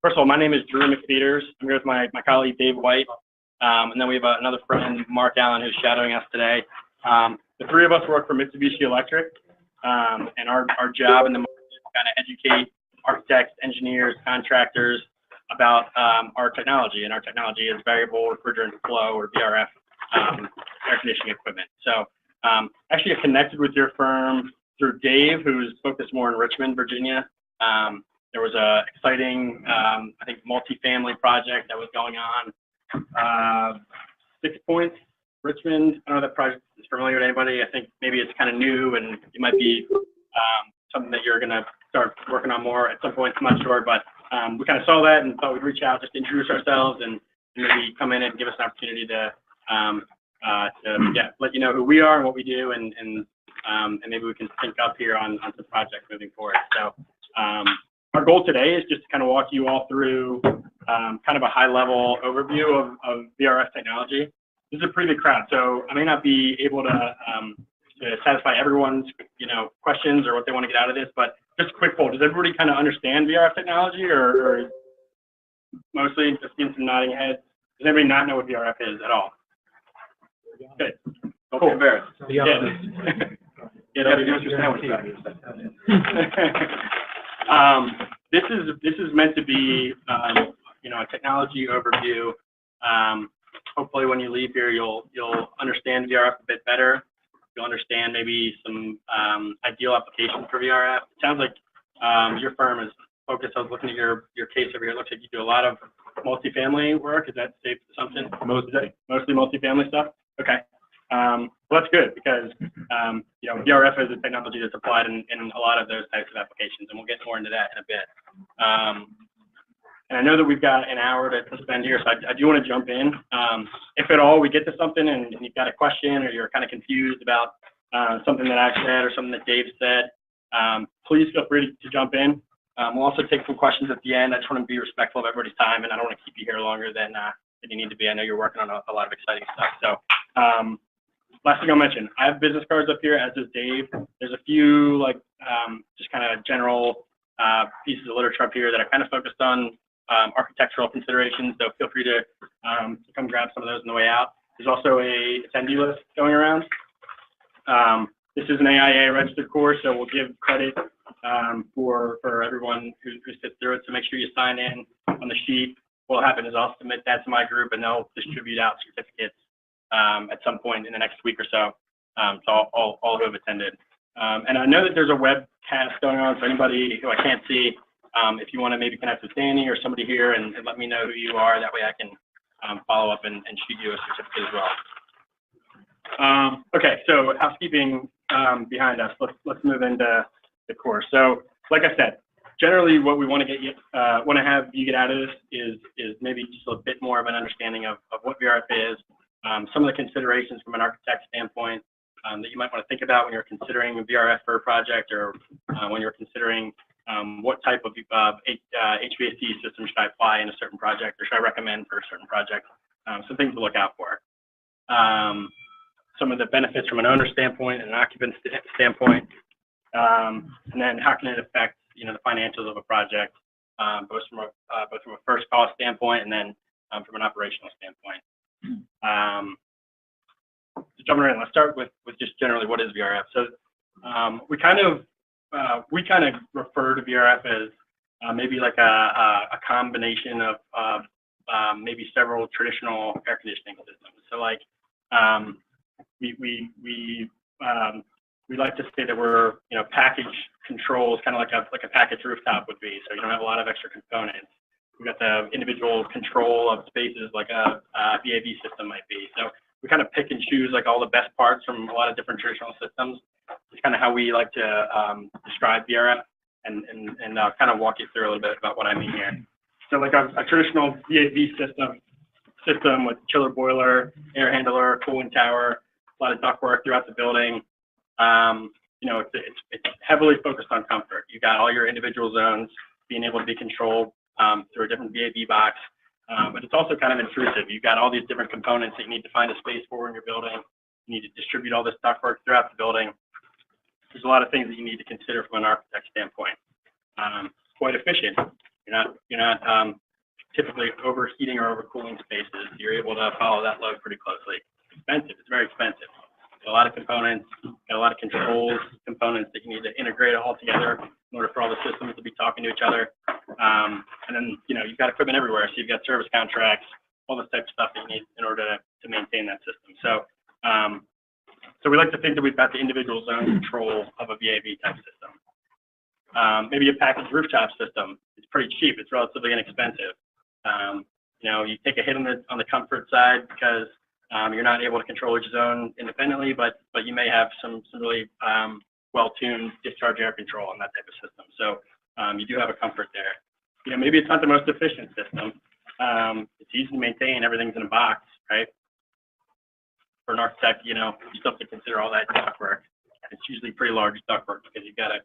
First of all, my name is Drew McPeters. I'm here with my colleague Dave White, and then we have another friend, Mark Allen, who's shadowing us today. The three of us work for Mitsubishi Electric, and our job in the market is to kind of educate architects, engineers, contractors about our technology, and our technology is variable refrigerant flow, or VRF, air conditioning equipment. So actually I connected with your firm through Dave, who's focused more in Richmond, Virginia. There was a exciting, I think, multifamily project that was going on. 6 Points, Richmond. I don't know if that project is familiar to anybody. I think maybe it's kind of new, and it might be something that you're going to start working on more at some point. I'm not sure, but we kind of saw that and thought we'd reach out just to introduce ourselves and maybe come in and give us an opportunity to let you know who we are and what we do, and maybe we can sync up here on some projects moving forward. So our goal today is just to kind of walk you all through kind of a high-level overview of VRF technology. This is a pretty big crowd, so I may not be able to satisfy everyone's questions or what they want to get out of this, but just a quick poll. Does everybody kind of understand VRF technology, or mostly just getting some nodding heads? Does everybody not know what VRF is at all? Good. Don't be embarrassed. Yeah. This is meant to be a technology overview. Hopefully when you leave here you'll understand VRF a bit better. You'll understand maybe some ideal applications for VRF. It sounds like your firm is focused. I was looking at your case over here. It looks like you do a lot of multifamily work. Is that a safe assumption? Mostly multifamily stuff? Okay. Well, that's good, because VRF is a technology that's applied in a lot of those types of applications, and we'll get more into that in a bit. And I know that we've got an hour to spend here, so I do want to jump in. If at all we get to something and you've got a question or you're kind of confused about something that I said or something that Dave said, please feel free to jump in. We'll also take some questions at the end. I just want to be respectful of everybody's time, and I don't want to keep you here longer than you need to be. I know you're working on a lot of exciting stuff. So last thing I'll mention, I have business cards up here, as does Dave. There's a few just kind of general pieces of literature up here that are kind of focused on architectural considerations, so feel free to come grab some of those on the way out. There's also a attendee list going around. This is an AIA registered course, so we'll give credit for everyone who sits through it, so make sure you sign in on the sheet. What will happen is I'll submit that to my group, and they'll distribute out certificates at some point in the next week or so, to all who have attended. And I know that there's a webcast going on, so anybody who I can't see, if you want to maybe connect with Danny or somebody here and let me know who you are, that way I can follow up and shoot you a certificate as well. Okay, so housekeeping behind us. Let's move into the course. So, like I said, generally what we want to have you get out of this is maybe just a bit more of an understanding of what VRF is, some of the considerations from an architect standpoint that you might want to think about when you're considering a VRF for a project, or when you're considering what type of HVAC system should I apply in a certain project, or should I recommend for a certain project. Some things to look out for. Some of the benefits from an owner standpoint and an occupant standpoint, and then how can it affect the financials of a project, both from a first cost standpoint and then from an operational standpoint. So jumping right in, let's start with just generally what is VRF. So we kind of refer to VRF as maybe like a combination of maybe several traditional air conditioning systems. So like we like to say that we're package controls, kind of like a package rooftop would be. So you don't have a lot of extra components. We've got the individual control of spaces like a VAV system might be. So we kind of pick and choose like all the best parts from a lot of different traditional systems. It's kind of how we like to describe VRF, and I'll kind of walk you through a little bit about what I mean here. So like a traditional VAV system with chiller boiler, air handler, cooling tower, a lot of ductwork throughout the building. It's heavily focused on comfort. You got all your individual zones being able to be controlled through a different VAV box, but it's also kind of intrusive. You've got all these different components that you need to find a space for in your building. You need to distribute all this ductwork throughout the building. There's a lot of things that you need to consider from an architect standpoint. Quite efficient. You're not typically overheating or overcooling spaces. You're able to follow that load pretty closely. It's expensive. It's very expensive. Got a lot of components, got a lot of controls, components that you need to integrate all together in order for all the systems to be talking to each other. And then, you've got equipment everywhere. So you've got service contracts, all this type of stuff that you need in order to maintain that system. So, so we like to think that we've got the individual zone control of a VAV type system. Maybe a packaged rooftop system. It's pretty cheap. It's relatively inexpensive. You take a hit on the comfort side because you're not able to control each zone independently, but you may have some really well-tuned discharge air control on that type of system. So you do have a comfort there. Maybe it's not the most efficient system. It's easy to maintain. Everything's in a box, right? For an architect, you still have to consider all that ductwork. It's usually pretty large ductwork because you've got to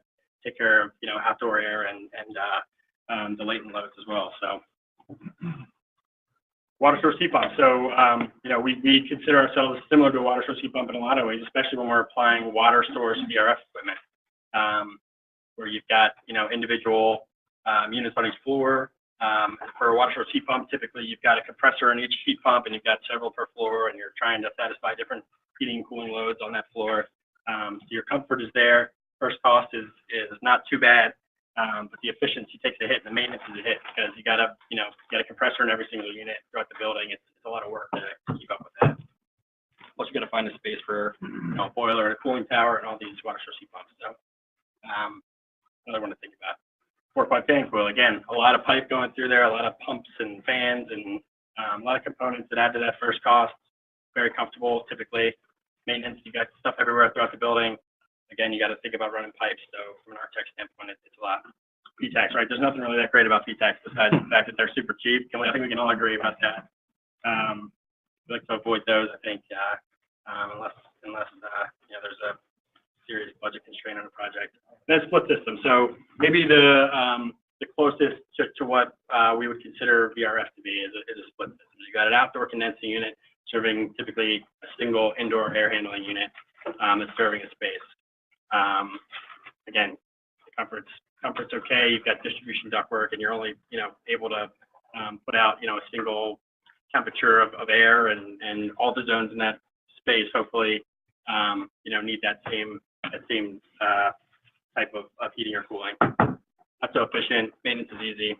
take care of outdoor air and the latent loads as well. So water source heat pump. So we consider ourselves similar to a water source heat pump in a lot of ways, especially when we're applying water source VRF equipment, where you've got individual units on each floor. For a water source heat pump, typically you've got a compressor in each heat pump, and you've got several per floor, and you're trying to satisfy different heating and cooling loads on that floor. So your comfort is there. First cost is not too bad, but the efficiency takes a hit, and the maintenance is a hit because you got a compressor in every single unit throughout the building. It's a lot of work to keep up with that. Plus, you got to find a space for a boiler and a cooling tower and all these water source heat pumps. So another one to think about. 4-pipe fan coil, again, a lot of pipe going through there, a lot of pumps and fans, and a lot of components that add to that first cost. Very comfortable, typically. Maintenance, you got stuff everywhere throughout the building. Again, you got to think about running pipes. So from an architect standpoint, it's a lot. P-tax, right? There's nothing really that great about P-tax besides the fact that they're super cheap. I think we can all agree about that. We like to avoid those, I think, unless there's a serious budget constraint on a project. Then split system. So maybe the closest to what we would consider VRF to be is a split system. You got an outdoor condensing unit serving typically a single indoor air handling unit that's serving a space. Again, the comfort's okay. You've got distribution ductwork, and you're only able to put out a single temperature of air, and all the zones in that space hopefully need that same type of heating or cooling. Not so efficient. Maintenance is easy.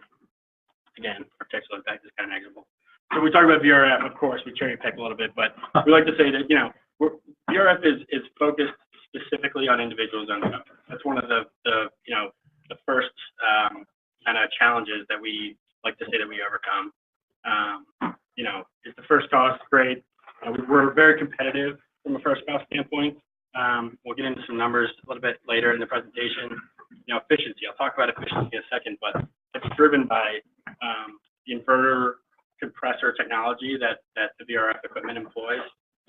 Again, architectural impact is kind of negligible. So we talk about VRF, of course, we cherry pick a little bit, but we like to say that VRF is focused specifically on individual zone comfort. That's one of the first kind of challenges that we like to say that we overcome. It's the first cost, great. We're very competitive from a first cost standpoint. We'll get into some numbers a little bit later in the presentation. Efficiency. I'll talk about efficiency in a second, but it's driven by the inverter compressor technology that the VRF equipment employs.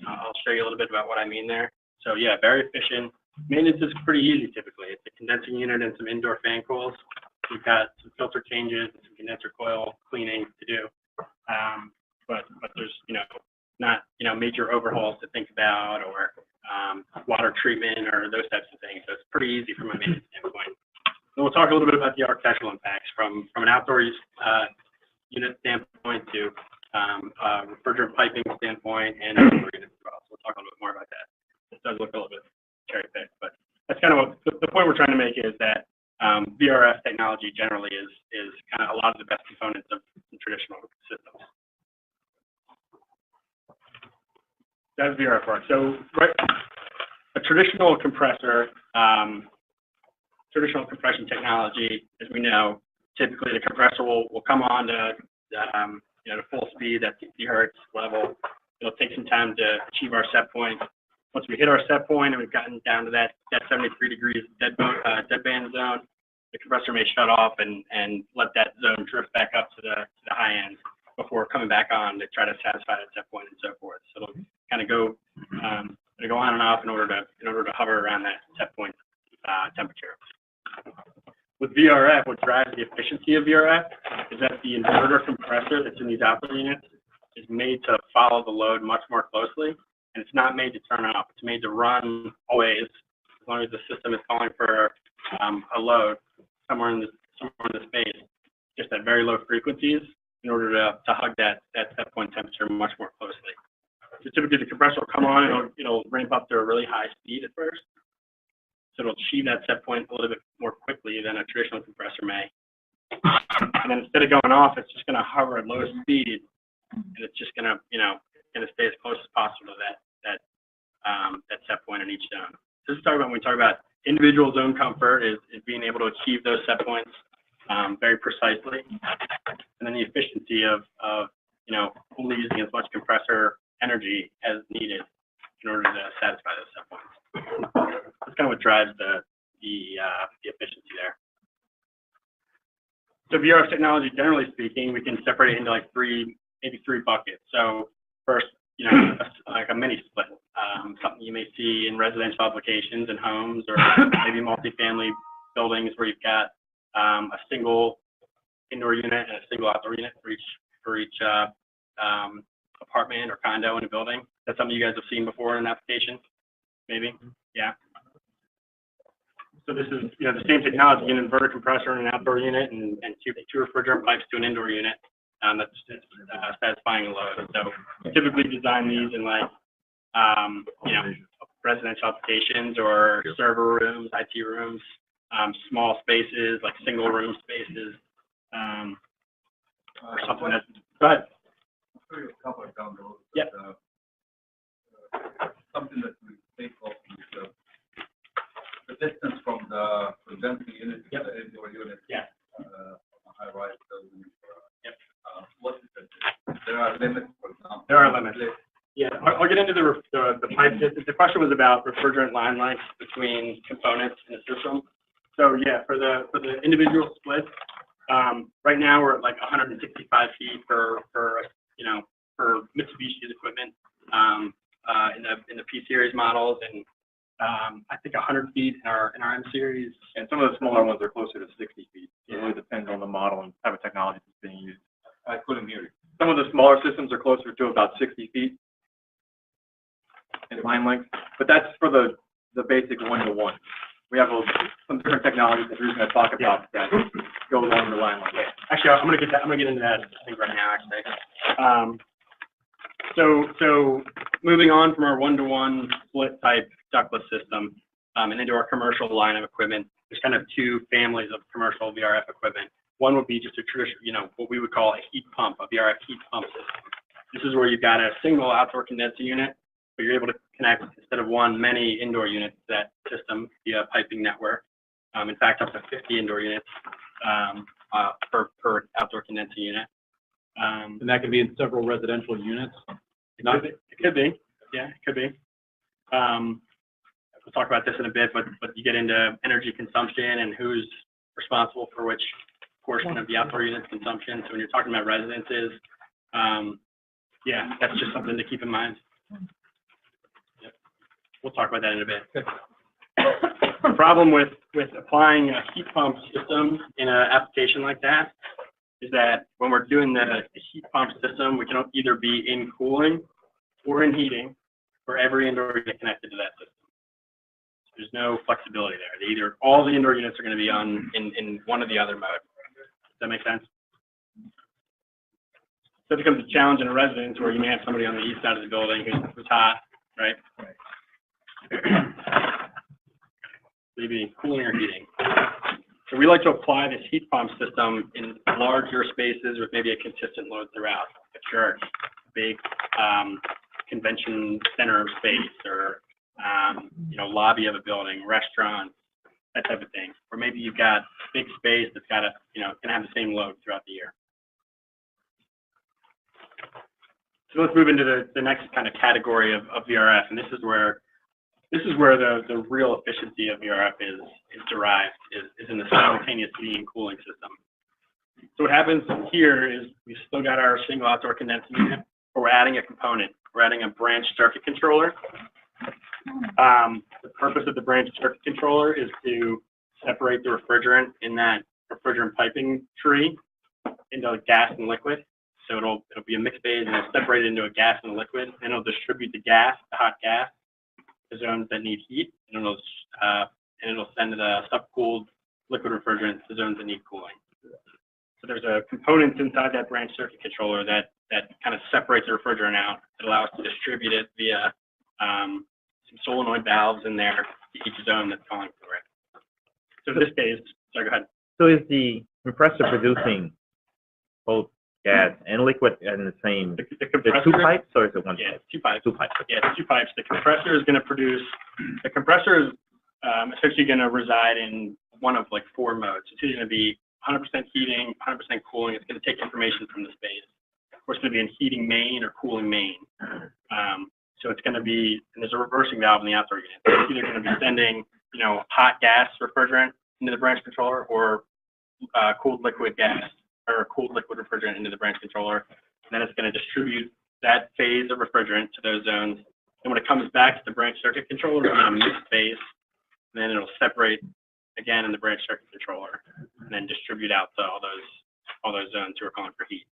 I'll show you a little bit about what I mean there. So yeah, very efficient. Maintenance is pretty easy typically. It's a condensing unit and some indoor fan coils. We've got some filter changes and some condenser coil cleaning to do. But there's not major overhauls to think about or water treatment or those types of things. So it's pretty easy from a maintenance standpoint. So we'll talk a little bit about the architectural impacts from an outdoor use unit standpoint to refrigerant piping standpoint and indoor units as well. So we'll talk a little bit more about that. It does look a little bit cherry picked, but that's kind of what the point we're trying to make is that VRF technology generally is kind of a lot of the best components of the traditional systems. That's VRF work. So a traditional compressor, traditional compression technology, as we know, typically the compressor will come on to full speed at 60 hertz level. It'll take some time to achieve our set point. Once we hit our set point and we've gotten down to that 73 degrees deadband zone, the compressor may shut off and let that zone drift back up to the high end before coming back on to try to satisfy that set point and so forth. So it'll kind of go on and off in order to hover around that set point temperature. With VRF, what drives the efficiency of VRF is that the inverter compressor that's in these outdoor units is made to follow the load much more closely, and it's not made to turn off. It's made to run always, as long as the system is calling for a load somewhere in the space. just at very low frequencies in order to hug that set point temperature much more closely. So typically the compressor will come on and it'll ramp up to a really high speed at first. So it'll achieve that set point a little bit more quickly than a traditional compressor may. And then instead of going off, it's just going to hover at low speed, and it's just going to, stay as close as possible to that set point in each zone. So this is when we talk about individual zone comfort is being able to achieve those set points very precisely, and then the efficiency of only using as much compressor energy as needed in order to satisfy those set points. That's kind of what drives the efficiency there. So VRF technology, generally speaking, we can separate it into like maybe three buckets. So first, like a mini split, something you may see in residential applications in homes or maybe multifamily buildings where you've got a single indoor unit and a single outdoor unit for each apartment or condo in a building. That's something you guys have seen before in an application, maybe? Yeah. So this is the same technology, an inverter compressor in an outdoor unit and two refrigerant pipes to an indoor unit. That's satisfying a load. So typically design these in like residential applications or server rooms, IT rooms, small spaces like single room spaces, or something that's. Go ahead. I'll show you a couple of down the road. Yeah. Something that we think of is the distance from the condensing unit to the indoor unit. Yeah. High-rise building. Yep. What is it? There are limits, for example. There are limits. Yeah, I'll get into the pipe. The question was about refrigerant line lengths between components in the system. So yeah, for the individual splits, right now we're at like 165 feet for Mitsubishi's equipment in the P series models, and I think 100 feet in our M series. And some of the smaller ones are closer to 60 feet. So it really depends on the model and type of technology that's being used. I couldn't hear you. Some of the smaller systems are closer to about 60 feet in line length, but that's for the basic one-to-one. We have some different technologies that we're going to talk about that go along the line length. Actually, I'm gonna get into that I think right now. Actually, so moving on from our one-to-one split type ductless system and into our commercial line of equipment, there's kind of two families of commercial VRF equipment. One would be just a traditional, what we would call a heat pump, a VRF heat pump system. This is where you've got a single outdoor condenser unit, but you're able to connect, instead of one, many indoor units to that system via piping network. In fact, up to 50 indoor units per outdoor condenser unit. And that can be in several residential units? It could be. Yeah, it could be. We'll talk about this in a bit, but you get into energy consumption and who's responsible for which portion of the outdoor unit's consumption. So when you're talking about residences, yeah, that's just something to keep in mind. Yep. We'll talk about that in a bit. The problem with applying a heat pump system in an application like that is that when we're doing the heat pump system, we can either be in cooling or in heating for every indoor unit connected to that system. So there's no flexibility there. All the indoor units are going to be on in one or the other mode. Does that make sense? So it becomes a challenge in a residence where you may have somebody on the east side of the building who's hot, right? Maybe cooling or heating. So we like to apply this heat pump system in larger spaces with maybe a consistent load throughout. A church, big convention center space, or lobby of a building, restaurant, that type of thing. Or maybe you've got big space that's got gonna have the same load throughout the year. So let's move into the next kind of category of VRF, and this is where the real efficiency of VRF is derived, is in the simultaneous heating and cooling system. So what happens here is we've still got our single outdoor condensing unit, but we're adding a component. We're adding a branch circuit controller. The purpose of the branch circuit controller is to separate the refrigerant in that refrigerant piping tree into gas and liquid. So it'll be a mixed phase and it'll separate it into a gas and a liquid, and it'll distribute the hot gas, to zones that need heat, and it'll send the subcooled liquid refrigerant to zones that need cooling. So there's a component inside that branch circuit controller that kind of separates the refrigerant out. It allows us to distribute it via some solenoid valves in there to each zone that's calling for it. So this case, sorry, go ahead. So is the compressor producing both gas and liquid in the same, The the compressor, two pipes, or is it one yeah, pipe? two pipes. Two pipes. Yeah, it's two pipes. The compressor is going to produce, the compressor is essentially going to reside in one of like 4 modes. It's either going to be 100% heating, 100% cooling. It's going to take information from the space. Of course, it's going to be in heating main or cooling main. So it's going to be, and there's a reversing valve in the outdoor unit. So it's either going to be sending, you know, hot gas refrigerant into the branch controller or cooled liquid gas or cooled liquid refrigerant into the branch controller. And then it's going to distribute that phase of refrigerant to those zones. And when it comes back to the branch circuit controller, it'll be in a mixed phase. And then it'll separate again in the branch circuit controller and then distribute out to all those zones who are calling for heat.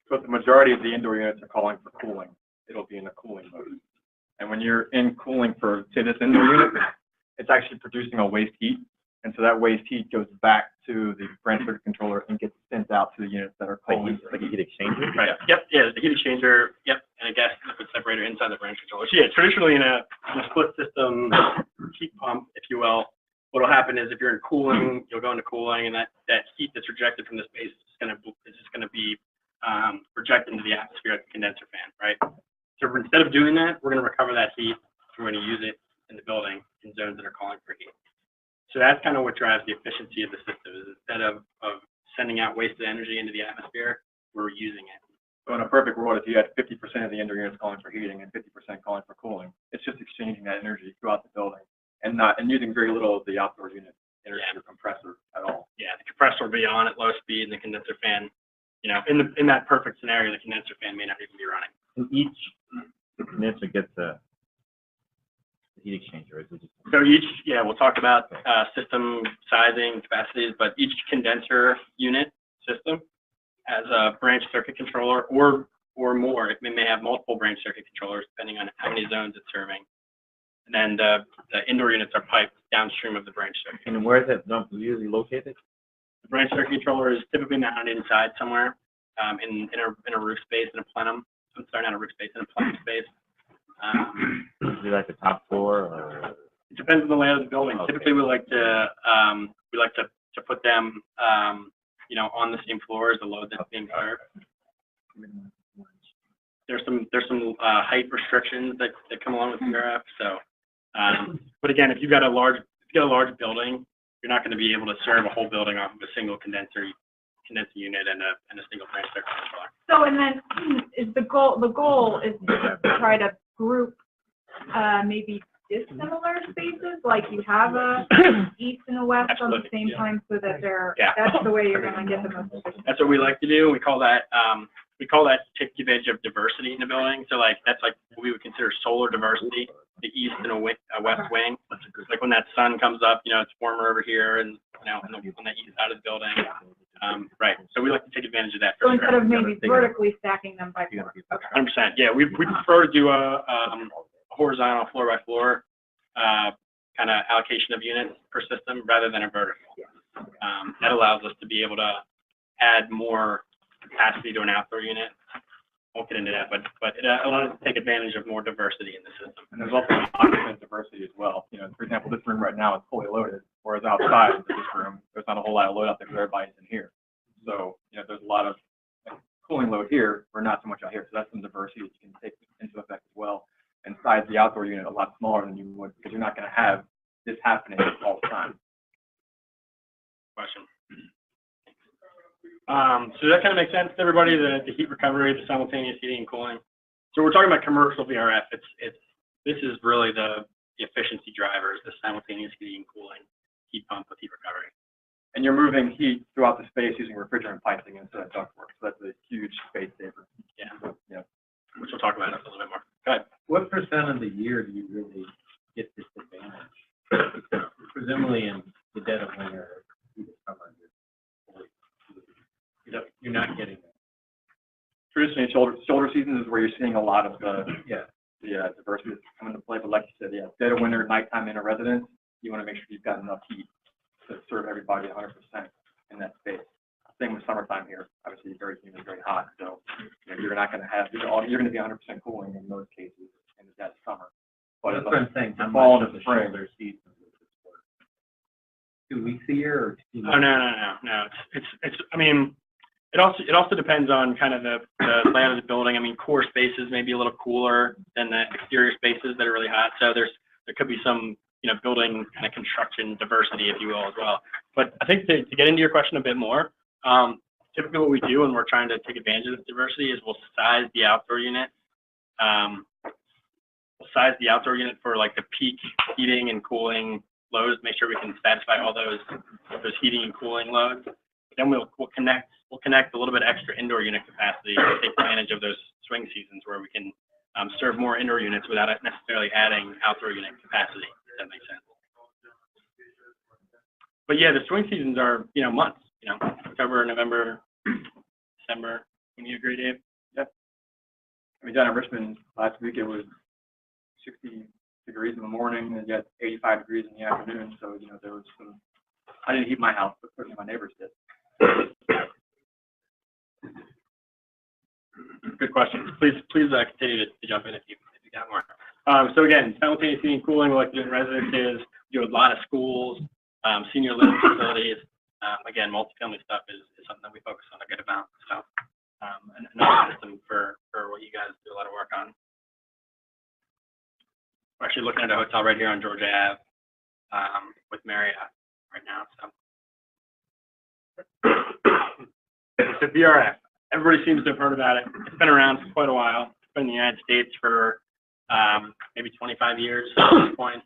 So the majority of the indoor units are calling for cooling. It'll be in a cooling mode. And when you're in cooling for, say, this indoor unit, it's actually producing a waste heat. And so that waste heat goes back to the branch circuit controller and gets sent out to the units that are calling. Like a heat exchanger? Right. Yep. Yeah. There's a heat exchanger. Yep. And a gas liquid separator inside the branch controller. So yeah, traditionally in a split system heat pump, if you will, what'll happen is if you're in cooling, you'll go into cooling, and that heat that's rejected from the space is just gonna be projected into the atmosphere at the condenser fan, right? So instead of doing that, we're gonna recover that heat. We're gonna use it in the building in zones that are calling for heat. So that's kind of what drives the efficiency of the system. Is instead of sending out wasted energy into the atmosphere, we're using it. So in a perfect world, if you had 50% of the indoor units calling for heating and 50% calling for cooling, it's just exchanging that energy throughout the building and using very little of the outdoor unit energy or compressor at all. Yeah, the compressor will be on at low speed, and the condenser fan, you know, in that perfect scenario, the condenser fan may not even be running. And each condenser gets a heat exchanger, is it just? So each, yeah, we'll talk about system sizing, capacities, but each condenser unit system has a branch circuit controller or more. It may have multiple branch circuit controllers depending on how many zones it's serving. And then the indoor units are piped downstream of the branch circuit. And where is it usually located? The branch circuit controller is typically mounted inside somewhere in a roof space, in a plenum. I'm sorry, not a roof space, in a plenum space. Is it like the top floor, or? It depends on the layout of the building. Okay. Typically, we like to put them, you know, on the same floor as the load that's being served. There's some height restrictions that come along with CRF. So, but again, if you've got a large building, you're not going to be able to serve a whole building off of a single condenser unit and a single branch circuit controller. So, and then is the goal is to try to group maybe dissimilar spaces, like you have a east and a west on the Absolutely. same time, so that Yeah. that's the way you're going to get the most efficient. That's what we like to do. We call that take advantage of diversity in the building. So like that's like what we would consider solar diversity, the east and a west wing. Like when that sun comes up, you know, it's warmer over here, and you know, on the east side of the building. Right. So we like to take advantage of that. So instead of maybe vertically stacking them by floor. 100%. Yeah, we prefer to do a horizontal floor by floor kind of allocation of units per system rather than a vertical. That allows us to be able to add more capacity to an outdoor unit. Won't get into that, but it allows us to take advantage of more diversity in the system. And there's also occupant diversity as well. You know, for example, this room right now is fully loaded, whereas outside of this room, there's not a whole lot of load out there because everybody's in here. So, you know, there's a lot of cooling load here, or not so much out here. So that's some diversity that you can take into effect as well. And size the outdoor unit a lot smaller than you would, because you're not going to have this happening all the time. Question. So that kind of makes sense to everybody, the heat recovery, the simultaneous heating and cooling. So we're talking about commercial VRF. This is really the efficiency drivers, the simultaneous heating and cooling, heat pump with heat recovery. And you're moving heat throughout the space using refrigerant piping instead of ductwork. So that's a huge space saver. Yeah. Yeah. Which we'll talk about in a little bit more. Go ahead. What percent of the year do you really get this advantage? Because presumably in the dead of winter, you're not getting that. Traditionally, shoulder season is where you're seeing a lot of the diversity that's come into play. But like you said, yeah, dead of winter, nighttime in a residence, you want to make sure you've got enough heat to serve everybody 100% in that space. Same with summertime here. Obviously, very humid, very hot. So you're not going to have, you're going to be 100% cooling in most cases in the dead of summer. But That's what I'm saying, how fall much and of the spring. shoulder season does this work? 2 weeks a year or 2 Oh, no. It's, I mean, it also depends on kind of the layout of the building. I mean, core spaces may be a little cooler than the exterior spaces that are really hot. So there could be some, building kind of construction diversity, if you will, as well. But I think to get into your question a bit more, typically what we do when we're trying to take advantage of this diversity is we'll size the outdoor unit. We'll size the outdoor unit for like the peak heating and cooling loads, make sure we can satisfy all those heating and cooling loads. Then we'll connect a little bit extra indoor unit capacity to take advantage of those swing seasons where we can serve more indoor units without necessarily adding outdoor unit capacity, if that makes sense. But yeah, the swing seasons are, months, October, November, December. When you agree, Dave? Yep. I mean, down in Richmond last week, it was 60 degrees in the morning and yet 85 degrees in the afternoon. So, there was some, I didn't heat my house, but certainly my neighbors did. Good question. Please continue to jump in if you got more. So again, simultaneous heating and cooling, like doing residences, do a lot of schools, senior living facilities. Again, multifamily stuff is something that we focus on a good amount. So another system for what you guys do a lot of work on. We're actually looking at a hotel right here on Georgia Ave with Marriott right now. So VRF, everybody seems to have heard about it. It's been around for quite a while. It's been in the United States for maybe 25 years at this point.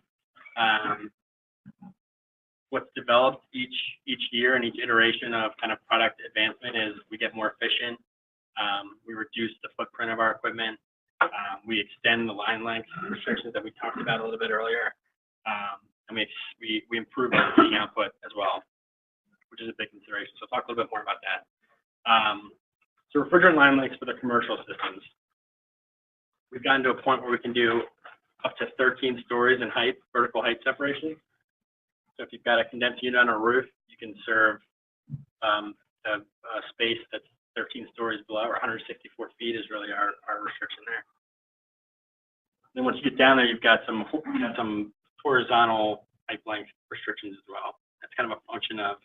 What's developed each year and each iteration of kind of product advancement is we get more efficient. We reduce the footprint of our equipment. We extend the line length restrictions that we talked about a little bit earlier. And we improve our heating output as well, which is a big consideration. So I'll talk a little bit more about that. So refrigerant line lengths for the commercial systems. We've gotten to a point where we can do up to 13 stories in height, vertical height separation. So if you've got a condensed unit on a roof, you can serve a space that's 13 stories below, or 164 feet is really our restriction there. Then once you get down there, you've got some horizontal pipe length restrictions as well. That's kind of a function of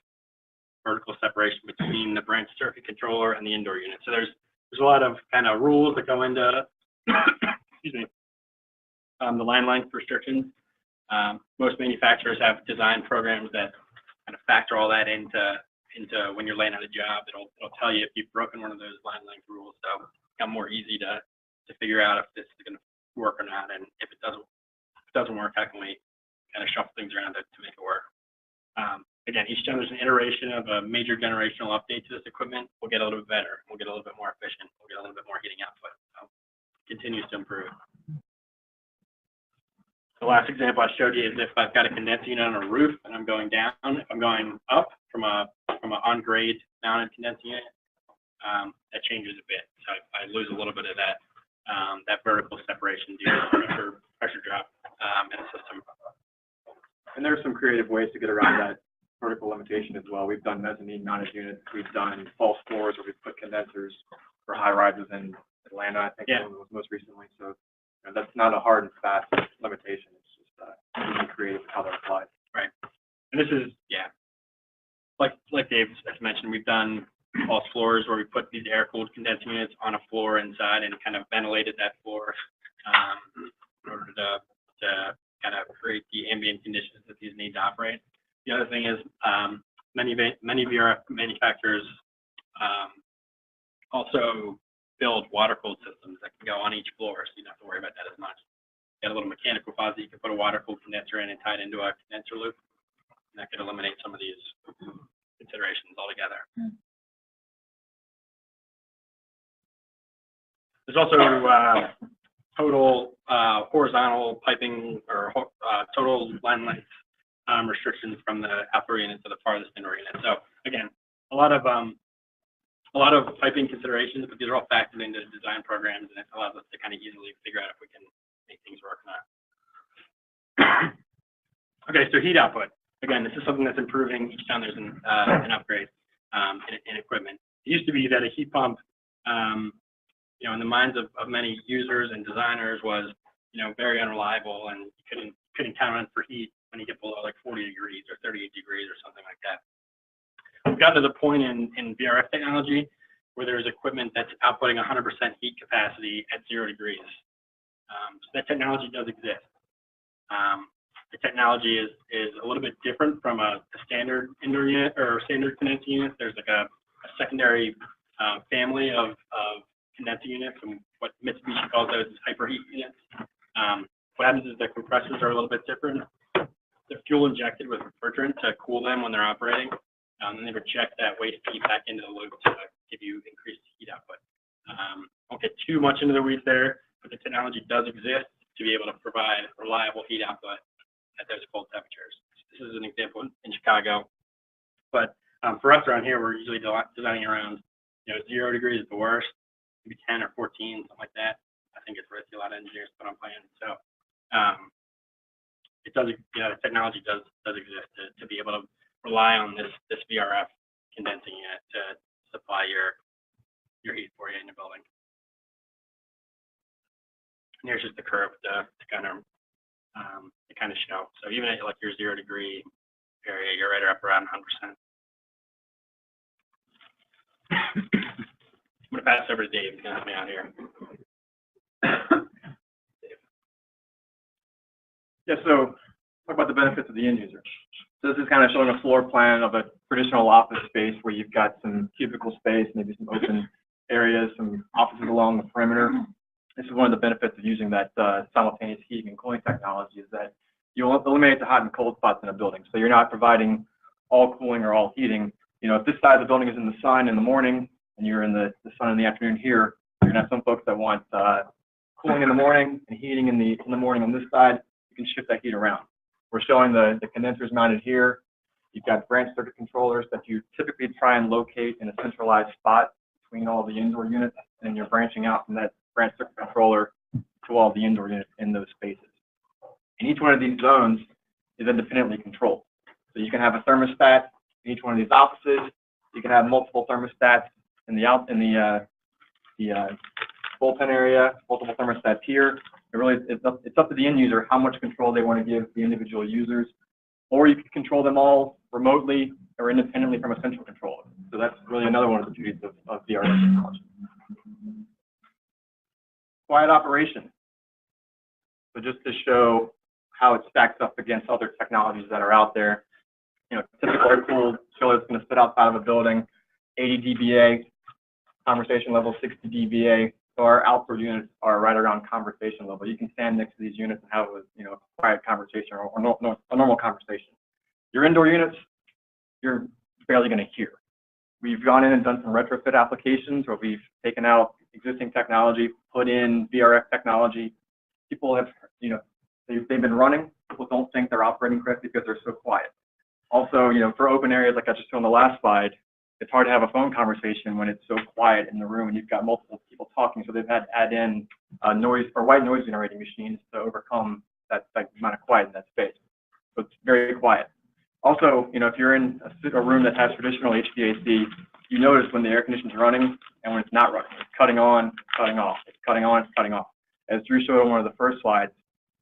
vertical separation between the branch circuit controller and the indoor unit. So there's a lot of kind of rules that go into excuse me, the line length restrictions. Most manufacturers have design programs that kind of factor all that into when you're laying out a job. It'll tell you if you've broken one of those line length rules. So it's become more easy to figure out if this is going to work or not, and if it doesn't work, how can we kind of shuffle things around to make it work. Again, each time there's an iteration of a major generational update to this equipment, we'll get a little bit better. We'll get a little bit more efficient. We'll get a little bit more heating output. So it continues to improve. The last example I showed you is if I've got a condensing unit on a roof and I'm going down, if I'm going up from an on-grade mounted condensing unit, that changes a bit. So I lose a little bit of that vertical separation due to pressure drop in the system. And there's some creative ways to get around that vertical limitation as well. We've done mezzanine mounted units. We've done false floors where we've put condensers for high rises in Atlanta, I think, one was most recently. So that's not a hard and fast limitation. It's just being creative with how they're applied. Right. And this is, like Dave has mentioned, we've done false floors where we put these air-cooled condensing units on a floor inside and kind of ventilated that floor in order to kind of create the ambient conditions that these need to operate. The other thing is many VRF manufacturers also build water-cooled systems that can go on each floor, so you don't have to worry about that as much. You got a little mechanical closet, you can put a water-cooled condenser in and tie it into a condenser loop, and that could eliminate some of these considerations altogether. There's also total horizontal piping or total line length restrictions from the outdoor unit to the farthest indoor unit. So again, a lot of piping considerations, but these are all factored into design programs, and it allows us to kind of easily figure out if we can make things work or not. Okay, so heat output. Again, this is something that's improving each time there's an upgrade. in equipment. It used to be that a heat pump, you know, in the minds of many users and designers was, you know, very unreliable, and you couldn't count on it for heat when you get below like 40 degrees or 38 degrees or something like that. We've gotten to the point in VRF technology where there's equipment that's outputting 100% heat capacity at 0 degrees. So that technology does exist. The technology is a little bit different from a standard indoor unit or standard condensing unit. There's like a secondary family of condensing units, and what Mitsubishi calls those hyperheat units. What happens is the compressors are a little bit different. They're fuel injected with refrigerant to cool them when they're operating, and they reject that waste heat back into the loop to give you increased heat output. Won't get too much into the weeds there, but the technology does exist to be able to provide reliable heat output at those cold temperatures. This is an example in Chicago, but for us around here, we're usually designing around, you know, 0 degrees is the worst, maybe 10 or 14, something like that. I think it's risky. A lot of engineers put on plans. So it does, you know, the technology does exist to be able to rely on this VRF condensing unit to supply your heat for you in your building. And here's just the curve to kind of show. So even at like your 0 degree area, you're right up around 100%. I'm gonna pass over to Dave. He's gonna help me out here. Yeah, so talk about the benefits of the end user. So this is kind of showing a floor plan of a traditional office space where you've got some cubicle space, maybe some open areas, some offices along the perimeter. This is one of the benefits of using that simultaneous heating and cooling technology, is that you eliminate the hot and cold spots in a building. So you're not providing all cooling or all heating. You know, if this side of the building is in the sun in the morning and you're in the sun in the afternoon here, you're gonna have some folks that want cooling in the morning and heating in the morning on this side. You can shift that heat around. We're showing the condensers mounted here. You've got branch circuit controllers that you typically try and locate in a centralized spot between all the indoor units, and you're branching out from that branch circuit controller to all the indoor units in those spaces. And each one of these zones is independently controlled. So you can have a thermostat in each one of these offices. You can have multiple thermostats in the bullpen area, multiple thermostats here. It's up to the end user how much control they want to give the individual users, or you can control them all remotely or independently from a central controller. So that's really another one of the beauties of VRF technology. Quiet operation. So just to show how it stacks up against other technologies that are out there. You know, typical air-cooled chiller is going to sit outside of a building, 80 dBA, conversation level 60 dBA. So our outdoor units are right around conversation level. You can stand next to these units and have a, you know, a quiet conversation or a normal conversation. Your indoor units, you're barely going to hear. We've gone in and done some retrofit applications where we've taken out existing technology, put in VRF technology. People have, you know, they've been running. People don't think they're operating correctly because they're so quiet. Also, you know, for open areas like I just showed on the last slide, it's hard to have a phone conversation when it's so quiet in the room and you've got multiple people talking. So they've had to add in noise or white noise generating machines to overcome that amount of quiet in that space. So it's very quiet. Also, you know, if you're in a room that has traditional HVAC, you notice when the air conditioning is running and when it's not running. It's cutting on, cutting off. It's cutting on, it's cutting off. As Drew showed on one of the first slides,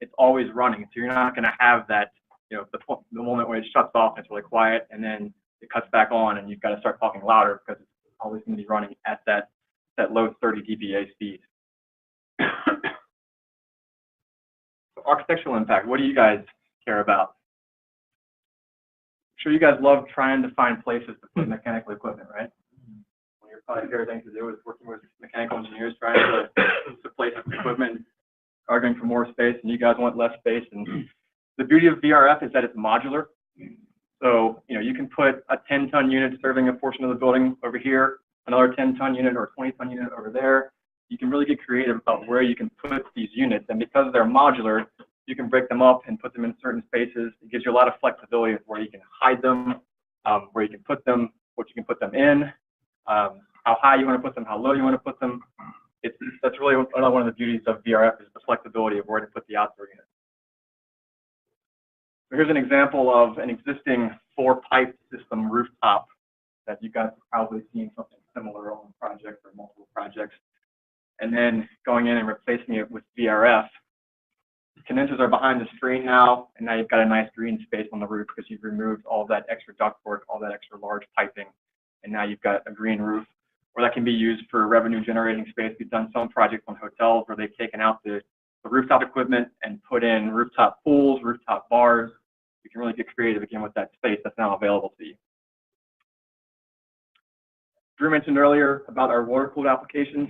it's always running. So you're not going to have that, you know, the moment when it shuts off and it's really quiet and then it cuts back on and you've got to start talking louder because it's always going to be running at that low 30 dBA speed. So architectural impact, what do you guys care about? I'm sure you guys love trying to find places to put mechanical equipment, right? One of your probably favorite things to do is working with mechanical engineers trying to place equipment, arguing for more space, and you guys want less space. And the beauty of VRF is that it's modular. So, you know, you can put a 10-ton unit serving a portion of the building over here, another 10-ton unit or a 20-ton unit over there. You can really get creative about where you can put these units. And because they're modular, you can break them up and put them in certain spaces. It gives you a lot of flexibility of where you can hide them, where you can put them, what you can put them in, how high you want to put them, how low you want to put them. That's really another one of the beauties of VRF is the flexibility of where to put the outdoor unit. So here's an example of an existing 4-pipe system rooftop that you guys have probably seen something similar on projects or multiple projects. And then going in and replacing it with VRF. Condensers are behind the screen now, and now you've got a nice green space on the roof because you've removed all that extra ductwork, all that extra large piping, and now you've got a green roof. Or that can be used for revenue generating space. We've done some projects on hotels where they've taken out the rooftop equipment and put in rooftop pools, rooftop bars. You can really get creative again with that space that's now available to you. Drew mentioned earlier about our water-cooled applications.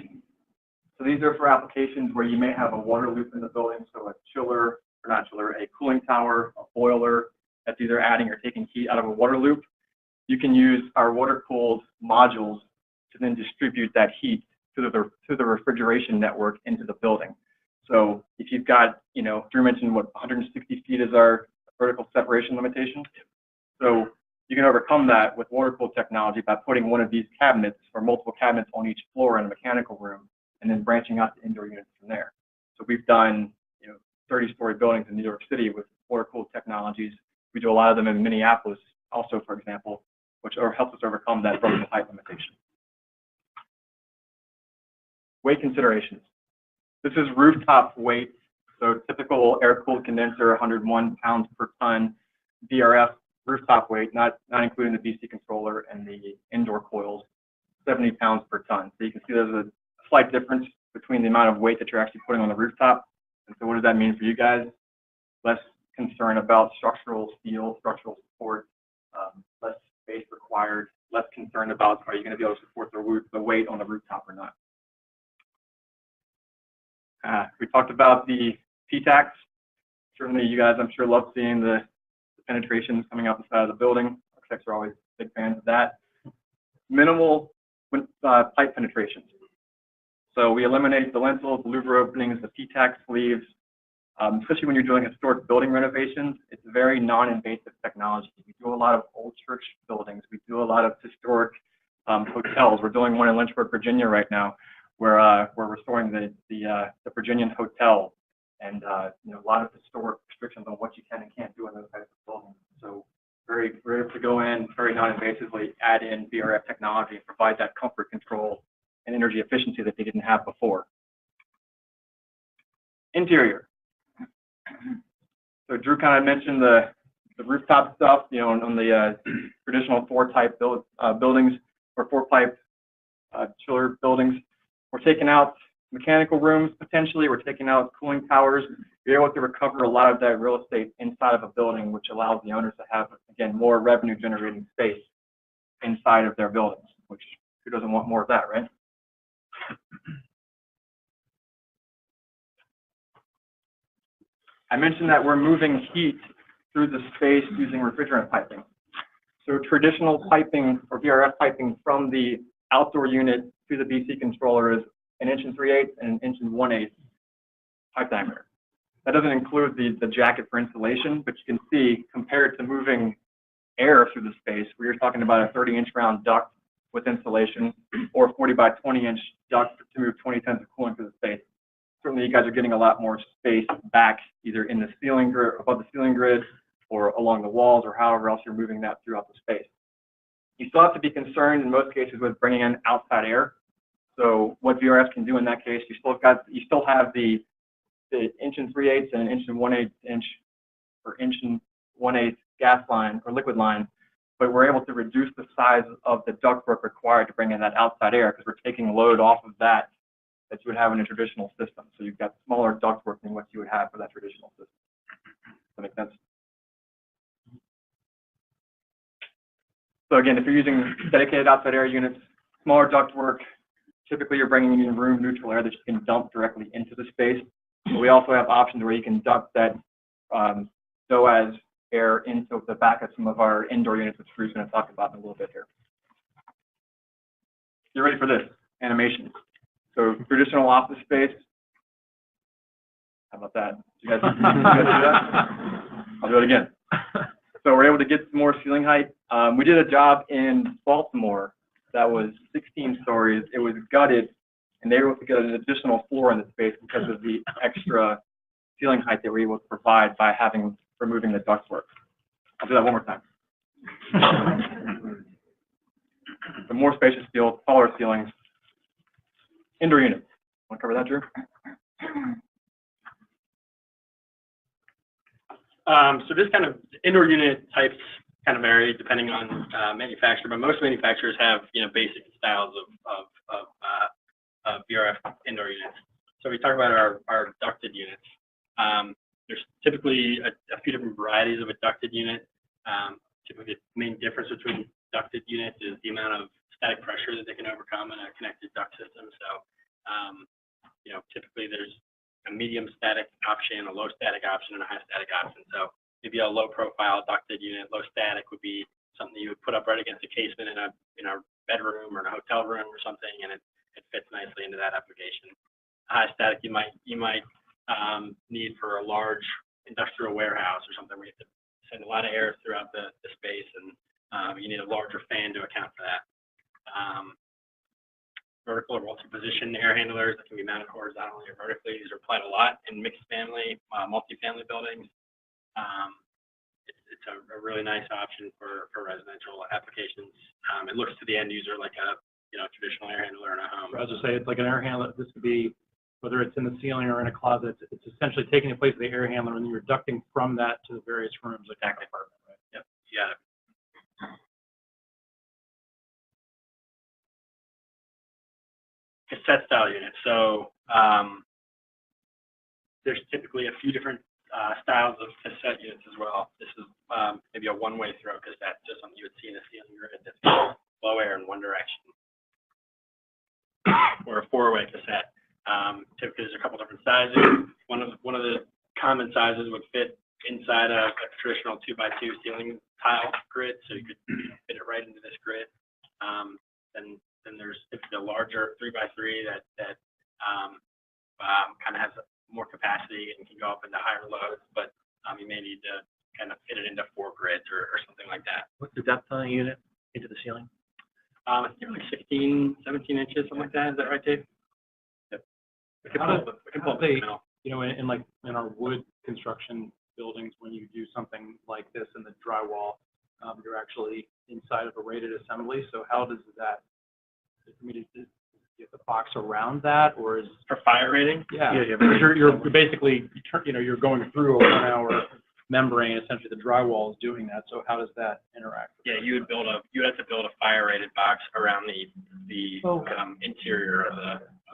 So these are for applications where you may have a water loop in the building, so a chiller, or not chiller, a cooling tower, a boiler that's either adding or taking heat out of a water loop. You can use our water-cooled modules to then distribute that heat to the refrigeration network into the building. So if you've got, you know, Drew mentioned what 160 feet is our vertical separation limitation. So you can overcome that with water-cooled technology by putting one of these cabinets or multiple cabinets on each floor in a mechanical room, and then branching out to indoor units from there. So we've done, you know, 30-story buildings in New York City with water-cooled technologies. We do a lot of them in Minneapolis also, for example, which helps us overcome that vertical height limitation. Weight considerations. This is rooftop weight. So typical air-cooled condenser, 101 pounds per ton. VRF rooftop weight, not including the BC controller and the indoor coils, 70 pounds per ton. So you can see there's a slight difference between the amount of weight that you're actually putting on the rooftop. And so what does that mean for you guys? Less concern about structural steel, structural support, less space required, less concern about are you going to be able to support the weight on the rooftop or not. We talked about the P-tax. Certainly you guys, I'm sure, love seeing the penetrations coming out the side of the building. Architects are always big fans of that. Minimal pipe penetrations. So we eliminate the lintels, the louver openings, the P-tax sleeves, especially when you're doing historic building renovations. It's very non-invasive technology. We do a lot of old church buildings. We do a lot of historic hotels. We're doing one in Lynchburg, Virginia right now, where we're restoring the Virginian Hotel, and you know, a lot of historic restrictions on what you can and can't do in those types of buildings. So very able to go in very non-invasively, add in VRF technology, and provide that comfort, control, and energy efficiency that they didn't have before. Interior. So Drew kind of mentioned the rooftop stuff, you know, on the traditional four-pipe buildings or four-pipe chiller buildings. We're taking out mechanical rooms potentially. We're taking out cooling towers. We're able to recover a lot of that real estate inside of a building, which allows the owners to have, again, more revenue-generating space inside of their buildings, which who doesn't want more of that, right? I mentioned that we're moving heat through the space using refrigerant piping. So traditional piping or VRF piping from the outdoor unit to the BC controller is 1 3/8 and 1 1/8 pipe diameter. That doesn't include the jacket for insulation, but you can see compared to moving air through the space, we are talking about a 30-inch round duct with insulation or 40 by 20-inch duct to move 20 tons of cooling through the space. Certainly you guys are getting a lot more space back either in the ceiling grid, above the ceiling grid, or along the walls, or however else you're moving that throughout the space. You still have to be concerned in most cases with bringing in outside air. So what VRF can do in that case, you still have the 1 3/8 and 1 1/8 inch or 1 1/8 gas line or liquid line, but we're able to reduce the size of the ductwork required to bring in that outside air because we're taking load off of that you would have in a traditional system. So you've got smaller ductwork than what you would have for that traditional system. Does that make sense? So again, if you're using dedicated outside air units, smaller ductwork, typically you're bringing in room neutral air that you can dump directly into the space. But we also have options where you can duct that DOAS air into the back of some of our indoor units, which Drew's going to talk about in a little bit here. You ready for this? Animation. So traditional office space. How about that? You guys do that? I'll do it again. So we're able to get some more ceiling height. We did a job in Baltimore that was 16 stories. It was gutted, and they were able to get an additional floor in the space because of the extra ceiling height that we were able to provide by removing the ductwork. I'll do that one more time. The more spacious feel, taller ceilings, indoor units. Want to cover that, Drew? So this kind of indoor unit types kind of vary depending on manufacturer, but most manufacturers have, you know, basic styles of VRF indoor units. So we talk about our ducted units. There's typically a few different varieties of a ducted unit. Typically the main difference between ducted units is the amount of static pressure that they can overcome in a connected duct system. So, you know, typically there's a medium static option, a low static option, and a high static option. So maybe a low profile ducted unit, low static would be something you would put up right against a casement in a bedroom or in a hotel room or something, and it fits nicely into that application. A high static you might need for a large industrial warehouse or something where you have to send a lot of air throughout the space, and you need a larger fan to account for that. Vertical or multi-position air handlers that can be mounted horizontally or vertically. These are applied a lot in mixed family, multifamily buildings. It's a really nice option for residential applications. It looks to the end user like a traditional air handler in a home. As I say, it's like an air handler. This could be, whether it's in the ceiling or in a closet, it's essentially taking the place of the air handler and you're ducting from that to the various rooms like that apartment, right? Yep. Yeah. Cassette style units. So there's typically a few different styles of cassette units as well. This is maybe a one-way throw cassette, just something you would see in a ceiling grid that's low air in one direction, or a four-way cassette. Typically, there's a couple different sizes. One of the common sizes would fit inside a traditional 2x2 ceiling tile grid, so you could fit it right into this grid. Then there's typically a larger 3x3 that kind of has more capacity and can go up into higher loads, but you may need to kind of fit it into 4 grids or something like that. What's the depth on a unit into the ceiling? I think like 16, 17 inches, something like that. Is that right, Dave? Yep. We can pull it now. You know, in our wood construction buildings, when you do something like this in the drywall, you're actually inside of a rated assembly. So how does that, I mean, is you have the box around that, or is For fire rating? yeah, Yeah, because you're basically, you're going through a 1 hour membrane. Essentially, the drywall is doing that. So how does that interact? Yeah, you would have to build a fire rated box around the interior of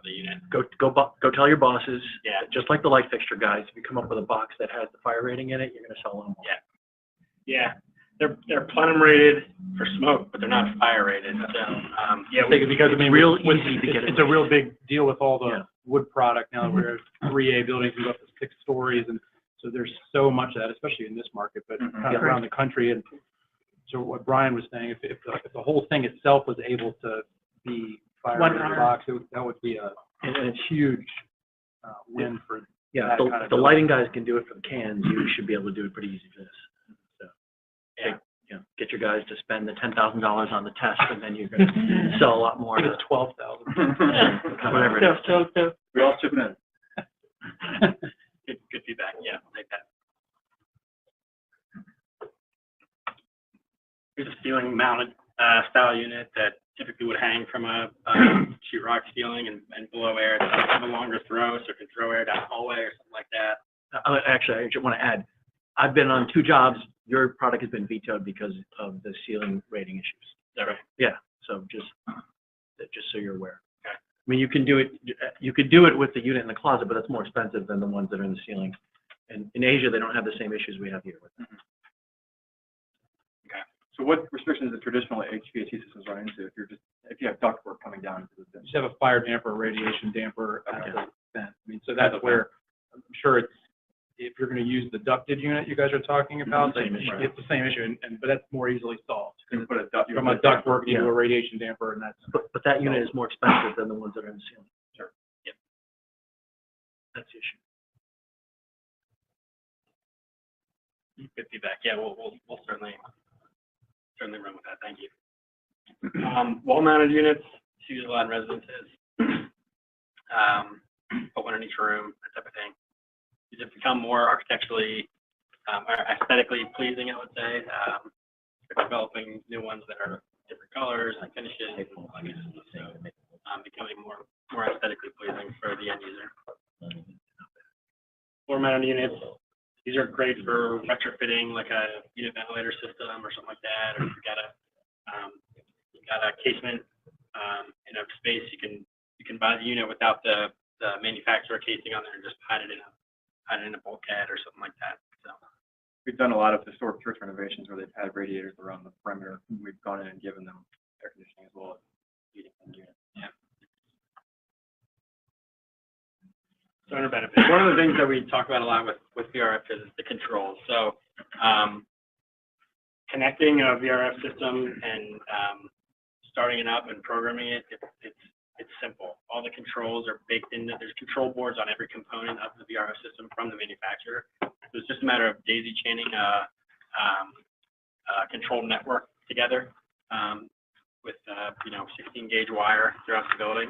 the unit. Go tell your bosses, Yeah. just like the light fixture guys, if you come up with a box that has the fire rating in it, you're gonna sell them. Yeah. Yeah. They're plenum rated for smoke, but they're not fire rated. So yeah, Because I mean, real with easy to get it's a real big deal with all the Yeah. wood product now. We're 3A buildings, we go up to 6 stories, and so there's so much of that, especially in this market, but kind of around the country. And so what Brian was saying, if the whole thing itself was able to be fire rated box, that would be a huge win for Yeah, that kind of the building. lighting guys can do it for the cans, you should be able to do it pretty easy for this. So, yeah. get your guys to spend the $10,000 on the test, and then you're gonna sell a lot more. I think it's 12,000. Whatever it is. We all chip in. Good feedback. Yeah, I'll take that. Here's a ceiling mounted style unit that typically would hang from a sheetrock ceiling and blow air. It's kind of a longer throw, so it can throw air down the hallway or something like that. Actually, I just want to add, I've been on 2 jobs. Your product has been vetoed because of the ceiling rating issues. Is that right? Yeah, so just so you're aware. Okay. I mean, you can do it with the unit in the closet, but it's more expensive than the ones that are in the ceiling. And in Asia, they don't have the same issues we have here with them. Okay. So what restrictions do traditional HVAC systems run into if you have ductwork coming down into the You have a fire damper, a radiation damper at the vent. I mean, so that's where I'm sure if you're going to use the ducted unit you guys are talking about, Same issue. it's the same issue, but that's more easily solved. You can put a duct. From a ductwork, you do a radiation damper, and that's But that unit is more expensive than the ones that are in the ceiling. Sure. Yep. That's the issue. Good feedback. Yeah, we'll certainly run with that. Thank you. Wall-mounted units, used a lot in residences. Put one in each room, that type of thing. These have become more architecturally, or aesthetically pleasing, I would say. They're developing new ones that are different colors and finishes, and so becoming more aesthetically pleasing for the end user. Floor mounted units, these are great for retrofitting like a unit ventilator system or something like that, or if you've got a casement in a space, you can buy the unit without the manufacturer casing on there and just hide it in a bulkhead or something like that. So We've done a lot of historic church renovations where they've had radiators around the perimeter. We've gone in and given them air conditioning as well as heating in the unit. yeah. So owner benefits. One of the things that we talk about a lot with VRF is the controls. So connecting a VRF system and starting it up and programming it, it's simple. All the controls are baked in. There's control boards on every component of the VRF system from the manufacturer. So it's just a matter of daisy chaining a control network together with 16 gauge wire throughout the building,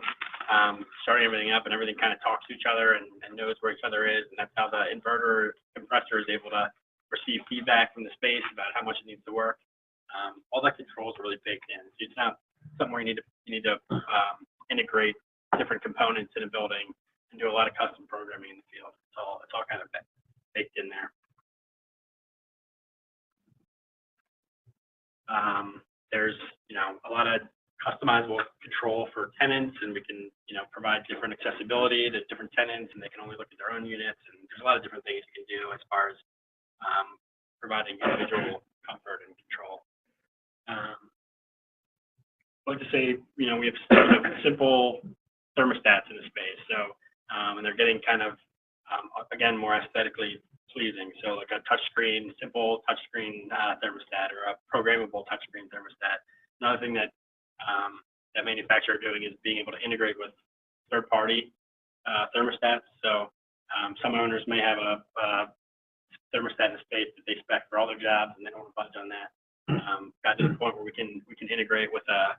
starting everything up, and everything kind of talks to each other and knows where each other is, and that's how the inverter compressor is able to receive feedback from the space about how much it needs to work. All that controls are really baked in. So it's not somewhere you need to integrate different components in a building and do a lot of custom programming in the field. It's all kind of baked in there. There's a lot of customizable control for tenants, and we can provide different accessibility to different tenants, and they can only look at their own units, and there's a lot of different things you can do as far as providing individual comfort and control. I'd like to say, we have simple thermostats in the space, so and they're getting kind of again more aesthetically pleasing. So like a touchscreen, simple touchscreen thermostat, or a programmable touchscreen thermostat. Another thing that that manufacturer are doing is being able to integrate with third-party thermostats. So some owners may have a thermostat in the space that they spec for all their jobs, and they don't want to budge on that. Got to the point where we can integrate with a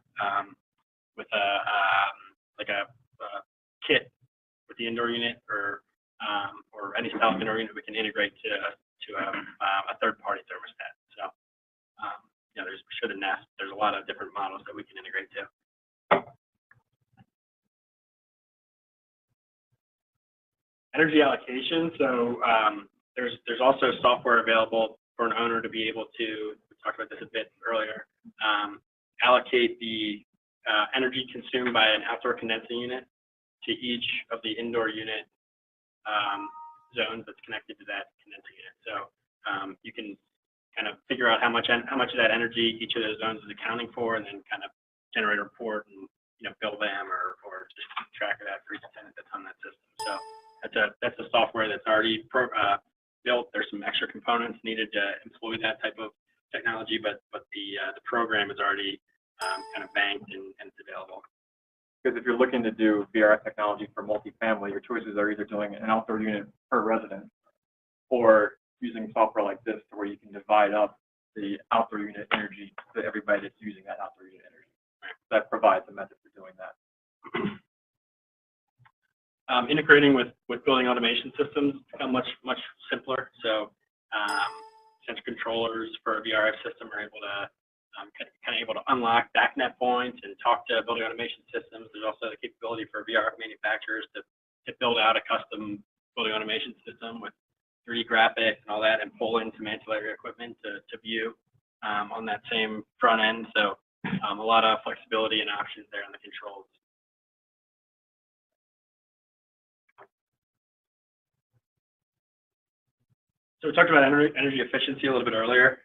kit with the indoor unit, or any style of indoor unit we can integrate to a third-party thermostat. So there's a lot of different models that we can integrate to. Energy allocation. So there's also software available for an owner to be able to, we talked about this a bit earlier, allocate the energy consumed by an outdoor condensing unit to each of the indoor unit zones that's connected to that condensing unit. So you can kind of figure out how much of that energy each of those zones is accounting for, and then kind of generate a report and bill them or just keep track of that for each tenant that's on that system. So that's a software that's already built. There's some extra components needed to employ that type of technology, but the program is already kind of banked and it's available. Because if you're looking to do VRF technology for multifamily, your choices are either doing an outdoor unit per resident or using software like this to where you can divide up the outdoor unit energy to everybody that's using that outdoor unit energy. That provides a method for doing that. Integrating with building automation systems become much simpler. So sensor controllers for a VRF system are able to kind of able to unlock backnet points and talk to building automation systems. There's also the capability for VRF manufacturers to build out a custom building automation system with 3D graphics and all that, and pull in some ancillary equipment to view on that same front end. So a lot of flexibility and options there on the controls. So we talked about energy efficiency a little bit earlier.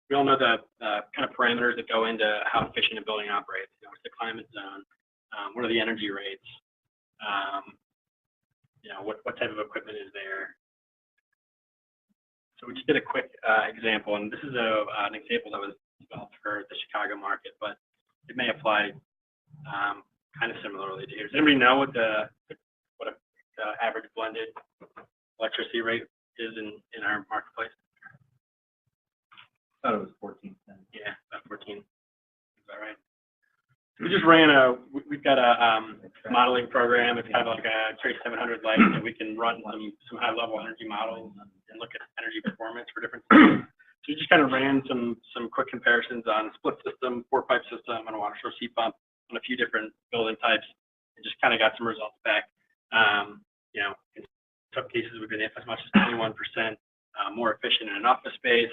We all know the kind of parameters that go into how efficient a building operates. What's the climate zone? What are the energy rates? What type of equipment is there? So we just did a quick example, and this is an example that was developed for the Chicago market, but it may apply kind of similarly to here. Does anybody know what the average blended electricity rate is in our marketplace? I thought it was 14 cents. Yeah, about 14. Is that right? We just ran we've got a modeling program. It's kind of like a Trace 700 Lite that we can run some high-level energy models and look at energy performance for different systems. So we just kind of ran some quick comparisons on split system, 4-pipe system, and a water source heat pump on a few different building types, and just kind of got some results back. You know, in some cases, we've been as much as 21% more efficient in an office space.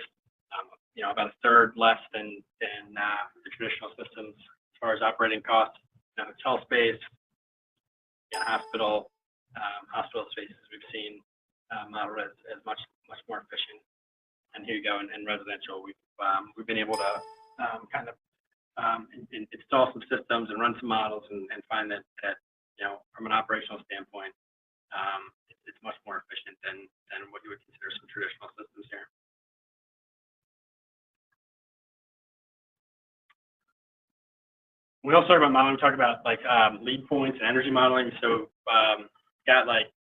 You know, about a third less than the traditional systems as far as operating costs. In a hotel space, hospital spaces, we've seen modeled as much more efficient. And here you go, in residential, we've been able to kind of install some systems and run some models and find that you know, from an operational standpoint, it's much more efficient than what you would consider some traditional systems here. We also talk about modeling. We talk about like lead points and energy modeling. So got like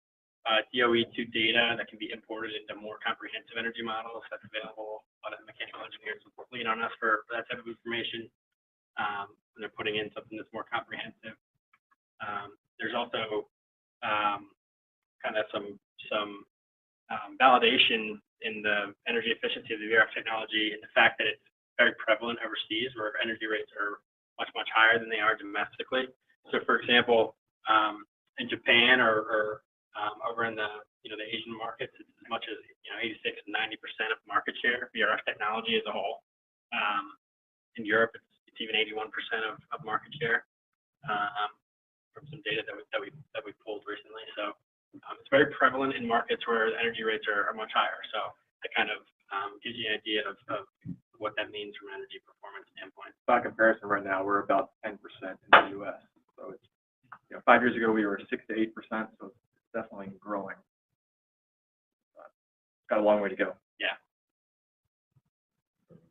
DOE2 data that can be imported into more comprehensive energy models that's available. A lot of the mechanical engineers will lean on us for that type of information. When they're putting in something that's more comprehensive. There's also kind of some validation in the energy efficiency of the VRF technology and the fact that it's very prevalent overseas where energy rates are much higher than they are domestically. So, for example, in Japan or over in the the Asian markets, it's as much as 86 and 90% of market share VRF technology as a whole. In Europe, it's even 81% of market share from some data that we pulled recently. So it's very prevalent in markets where the energy rates are much higher. So that kind of gives you an idea of what that means from an energy performance standpoint. By comparison, right now we're about 10% in the U.S. So it's 5 years ago we were 6 to 8%, so it's definitely growing. It's got a long way to go. Yeah. I'm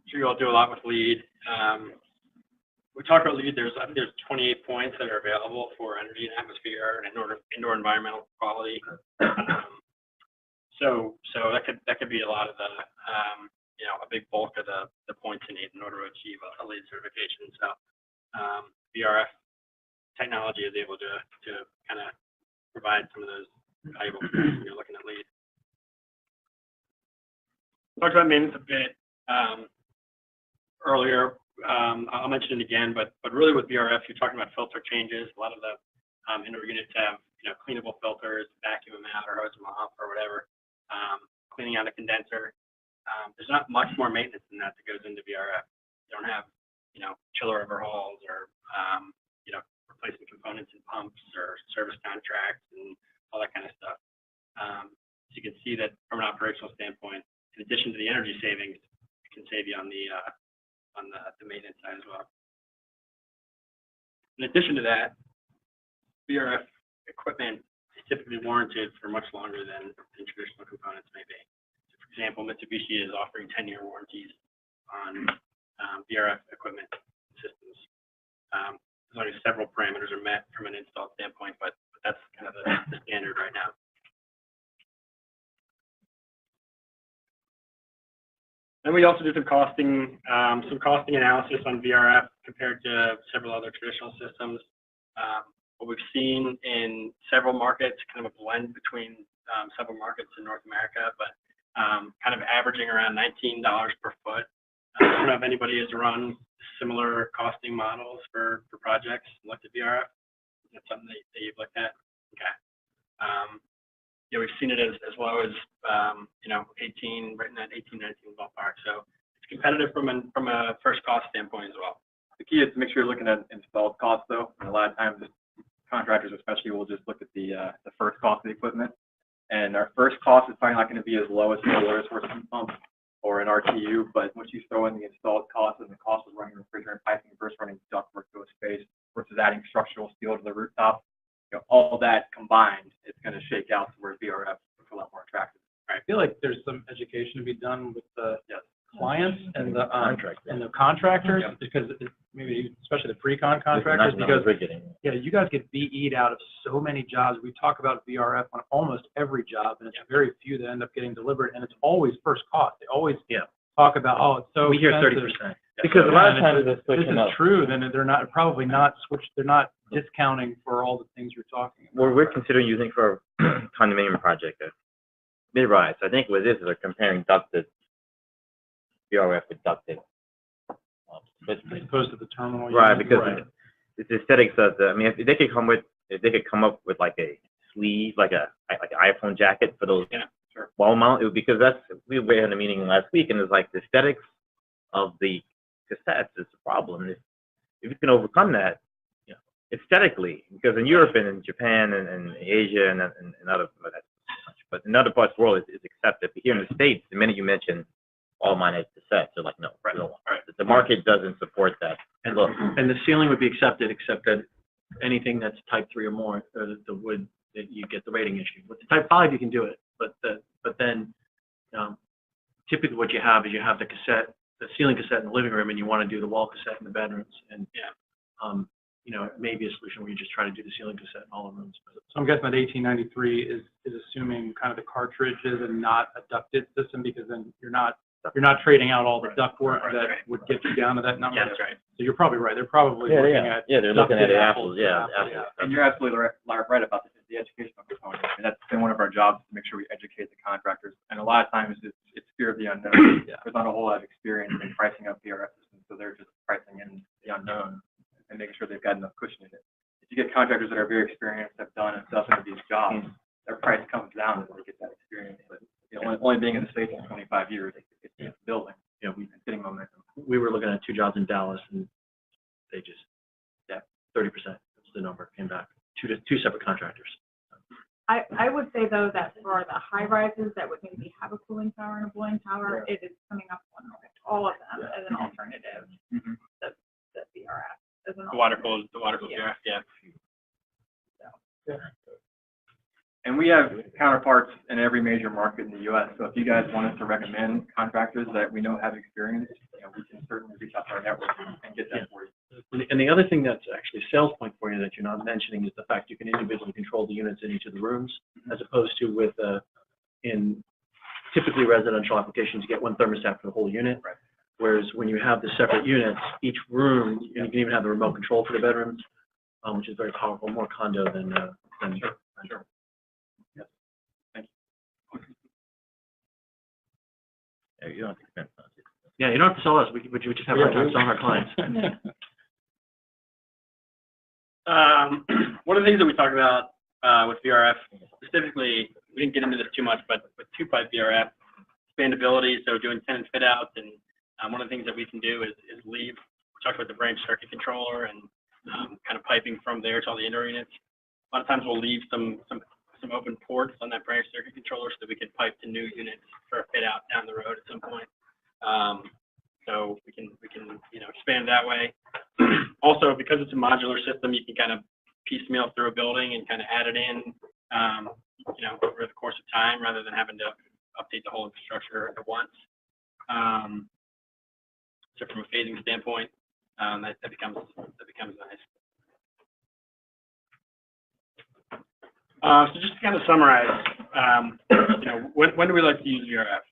sure you all do a lot with LEED. We talked about LEED. I think there's 28 points that are available for energy and atmosphere and indoor environmental quality. So that could be a lot of the a big bulk of the points you need in order to achieve a LEED certification. So VRF technology is able to kind of provide some of those valuable points when you're looking at LEED. We talked about maintenance a bit earlier. I'll mention it again, but really with VRF, you're talking about filter changes. A lot of the indoor units have cleanable filters, vacuum them out or hose them off or whatever. Cleaning out a condenser. There's not much more maintenance than that goes into VRF. You don't have chiller overhauls or replacing components in pumps or service contracts and all that kind of stuff. So you can see that from an operational standpoint, in addition to the energy savings, it can save you on the maintenance side as well. In addition to that, VRF equipment is typically warranted for much longer than traditional components may be. So for example, Mitsubishi is offering 10-year warranties on VRF equipment systems. As long as several parameters are met from an install standpoint, but that's kind of the standard right now. Then we also do some costing analysis on VRF compared to several other traditional systems. What we've seen in several markets, kind of a blend between several markets in North America, but kind of averaging around $19 per foot. I don't know if anybody has run similar costing models for projects, looked at VRF. Is that something that you've looked at? Okay. We've seen it as low as 18, right in that 18, 19 ballpark. So it's competitive from a first cost standpoint as well. The key is to make sure you're looking at installed costs, though. And a lot of times, contractors especially will just look at the first cost of the equipment. And our first cost is probably not going to be as low as a water source heat pump or an RTU, but once you throw in the installed cost and the cost of running refrigerant piping versus running ductwork to a space versus adding structural steel to the rooftop, all that combined, it's going to shake out to where VRF looks a lot more attractive. I feel like there's some education to be done with the clients and the contractors, because maybe especially the pre-con contractors, because you guys get VE'd out of so many jobs. We talk about VRF on almost every job, and it's very few that end up getting delivered, and it's always first cost. They always talk about, it's so we hear expensive. 30%. Because a lot of times if this is true, then they're not they're not discounting for all the things you're talking about. Well, we're considering using for a condominium project, mid-rise. I think with this, they're comparing ducted VRF with ducted. But, As opposed to the terminal. right, unit. because it's the aesthetics of the, I mean, if they could come up with like a sleeve, like an iPhone jacket for those wall mount, it would, because we were in a meeting last week, and it's like the aesthetics of the cassettes is the problem. If you can overcome that, you know, aesthetically, because in Europe and in Japan and Asia and other, but in other parts of the world, it's accepted. But here in the States, the minute you mention all mine cassettes, they're like, no, we don't want it. The market doesn't support that. And look, and the ceiling would be accepted, except that anything that's type 3 or more, the wood, that you get the rating issue. With the type 5, you can do it, but then typically what you have is you have the ceiling cassette in the living room, and you want to do the wall cassette in the bedrooms, and you know, it may be a solution where you just try to do the ceiling cassette in all the rooms. So I'm guessing that 1893 is assuming kind of the cartridges and not a ducted system, because then you're not trading out all the ductwork that would get you down to that number. Yeah, that's right. So you're probably right. They're probably looking at they're looking at ducted apples, yeah. And you're absolutely right about this, the educational component. And that's been one of our jobs, to make sure we educate the contractors. And a lot of times it's fear of the unknown. There's not a whole lot of experience in pricing up PRF systems, so they're just pricing in the unknown and making sure they've got enough cushion in it. If you get contractors that are very experienced, have done and dozens of these jobs, their price comes down as they get that experience. But you know, only being in the States for 25 years, it's building. You know, we've been getting momentum. We were looking at 2 jobs in Dallas, and they just 30%. That's the number came back. Two separate contractors. I would say though that for the high rises that would maybe have a cooling tower and a boiling tower, it is coming up on all of them as an alternative. The VRF as an alternative. The water cooled VRF, yeah. And we have counterparts in every major market in the U.S. So if you guys want us to recommend contractors that we know have experience, you know, we can certainly reach out to our network and get that for you. And the other thing that's actually a sales point for you that you're not mentioning is the fact you can individually control the units in each of the rooms, as opposed to with in typically residential applications, you get one thermostat for the whole unit. Right. Whereas when you have the separate units, each room, and you can even have the remote control for the bedrooms, which is very powerful, more condo than Sure. Yes. Thank you. Yeah, you don't have to spend on it. Yeah, you don't have to sell us, but you just have to sell our clients. One of the things that we talked about with VRF, specifically, we didn't get into this too much, but with 2-pipe VRF, expandability, so doing tenant fit outs, and one of the things that we can do is leave, we talked about the branch circuit controller and kind of piping from there to all the indoor units. A lot of times we'll leave some open ports on that branch circuit controller so that we can pipe to new units for a fit out down the road at some point. So we can expand that way. Also, because it's a modular system, you can kind of piecemeal through a building and kind of add it in, over the course of time, rather than having to update the whole infrastructure at once. So from a phasing standpoint, that becomes nice. So just to kind of summarize, when do we like to use VRF?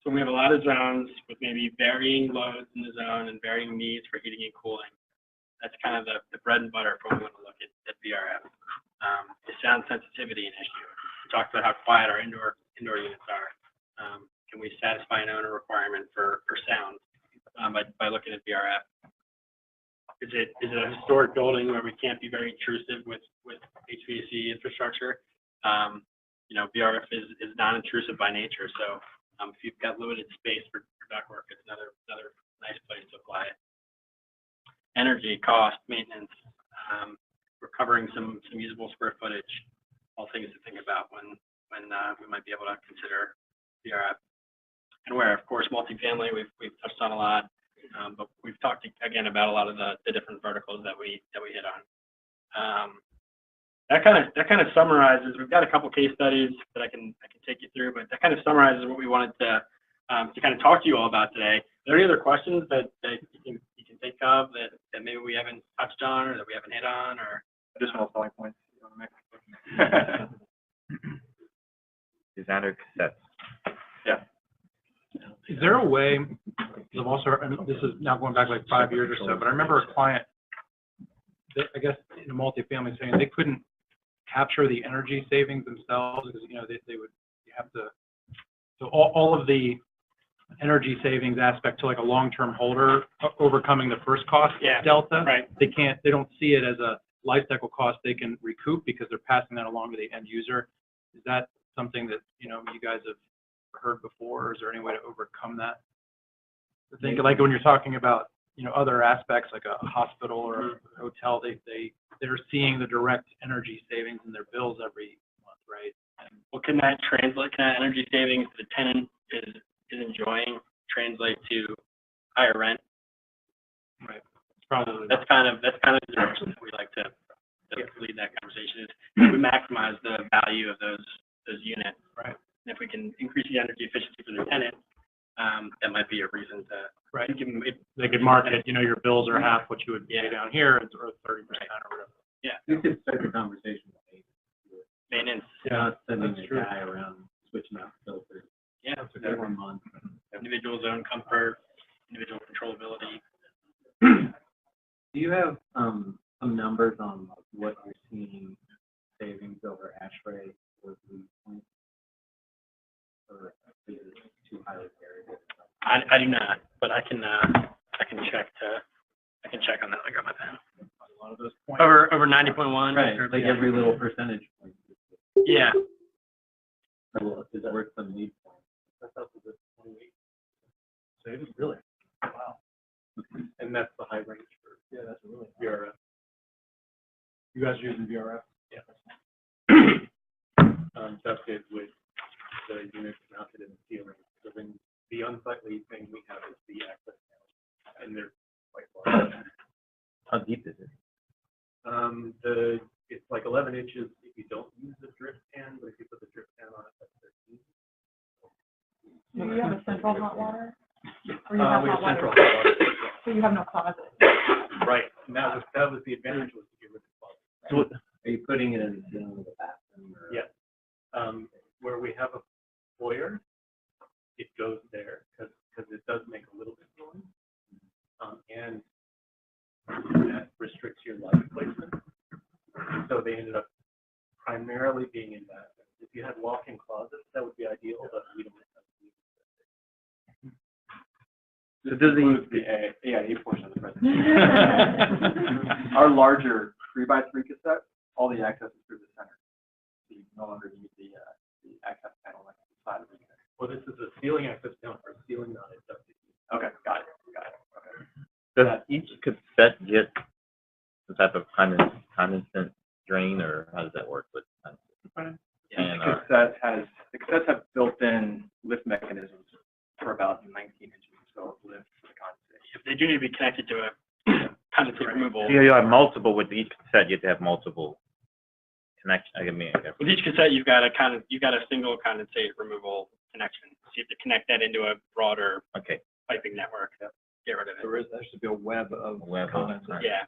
So we have a lot of zones with maybe varying loads in the zone and varying needs for heating and cooling. That's kind of the bread and butter for when we want to look at VRF. Is sound sensitivity an issue? We talked about how quiet our indoor units are. Can we satisfy an owner requirement for sound by looking at VRF? Is it a historic building where we can't be very intrusive with HVAC infrastructure? VRF is non-intrusive by nature, so if you've got limited space for ductwork, it's another nice place to apply it. Energy, cost, maintenance, we're covering some usable square footage, all things to think about when we might be able to consider VRF. And where, of course, multifamily, we've touched on a lot. But we've talked again about a lot of the different verticals that we hit on. That kind of summarizes. We've got a couple case studies that I can take you through, but that kind of summarizes what we wanted to kind of talk to you all about today. Are there any other questions that you can think of that maybe we haven't touched on or that we haven't hit on, or Additional selling points you want to make? Designer cassettes. Yeah. Is there a way, because I've also heard, and this is now going back like 5 years or so, but I remember a client, I guess in a multifamily saying they couldn't capture the energy savings themselves because, they would, you have to, so all of the energy savings aspect to like a long-term holder overcoming the first cost Yeah, delta. right. They don't see it as a life cycle cost they can recoup because they're passing that along to the end user. Is that something that, you guys have heard before, or is there any way to overcome that? I think like when you're talking about, other aspects like a hospital or a hotel, they're seeing the direct energy savings in their bills every month, right? And Well, can that energy savings the tenant is enjoying translate to higher rent? right, it's probably That's kind of the direction that we like to lead that conversation is we maximize the value of those units. right. And if we can increase the energy efficiency for the tenant, that might be a reason to Right. give them, They could market, your bills are half what you would pay down here, or 30% or whatever. You could start the conversation with maintenance. not sending that's a true. guy around switching out filters Yeah, every 1 month. individual zone comfort, individual controllability. Do you have some numbers on what you're seeing savings over ASHRAE or Blue Point? Or is it too highly variable? I do not, but I can check on that. I got my pen. A lot of those points. Over 90.1. Right, like every little percentage point. Yeah. So is it worth some lead point? Savings, really? Wow. And that's the high range for, that's really VRF. You guys are using VRF? Yeah. That's it with the units mounted in the ceiling. So then the unsightly thing we have is the access panels, and they're quite large. How deep is it? It's like 11 inches if you don't use the drip pan, but if you put the drip pan on it, that's 13. Do you have a central hot water? Or you We have have hot water? central hot water. So you have no closet? Right, and that was the advantage, was to get rid of the closet. So are you putting it in the ceiling of the bathroom? Or? Yes. Where we have a foyer, it goes there because it does make a little bit of noise. And that restricts your light placement. So they ended up primarily being in that. If you had walk-in closets, that would be ideal, but we don't have So does the portion of the presentation. Our larger 3x3 cassette, all the access is through the center. So you no longer need the access panel like the side of the unit. Well, this is a ceiling access panel for ceiling mounted WC. Okay, got it. Okay. Does each cassette get some type of condensate drain, or how does that work with? And, The cassettes have built-in lift mechanisms for about 19 inches, so lift for the condensate. If they do need to be connected to a condensate removal. you have multiple, with each cassette, you have to have multiple connections. With each cassette, you've got a single condensate removal connection. So you have to connect that into a broader Okay. piping network. Get rid of it. There should be a web of comments. Yeah.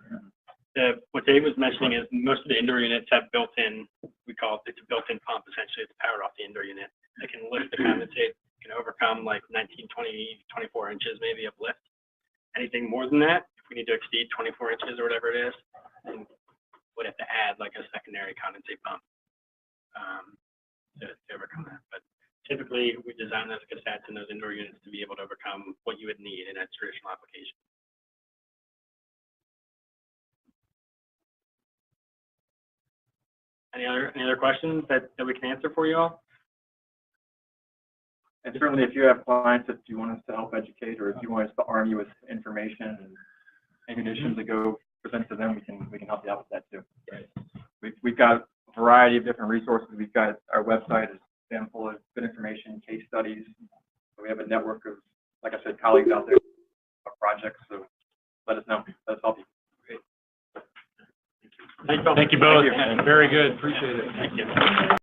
What Dave was mentioning is most of the indoor units have built-in, it's a built-in pump, essentially. It's powered off the indoor unit. They can lift the condensate, can overcome like 19, 20, 24 inches maybe of lift. Anything more than that, if we need to exceed 24 inches or whatever it is, then we'd have to add like a secondary condensate pump to overcome that. But typically, we design those cassettes and those indoor units to be able to overcome what you would need in a traditional application. Any other questions that we can answer for you all? And certainly, if you have clients that you want us to help educate, or if you want us to arm you with information and ammunition to go present to them, we can help you out with that too. We've got a variety of different resources. We've got our website is damn full of good information, case studies. We have a network of, like I said, colleagues out there, of projects. So let us know. Let us help you. Thank you both. Thank you both. Very good. Appreciate it. Thank you.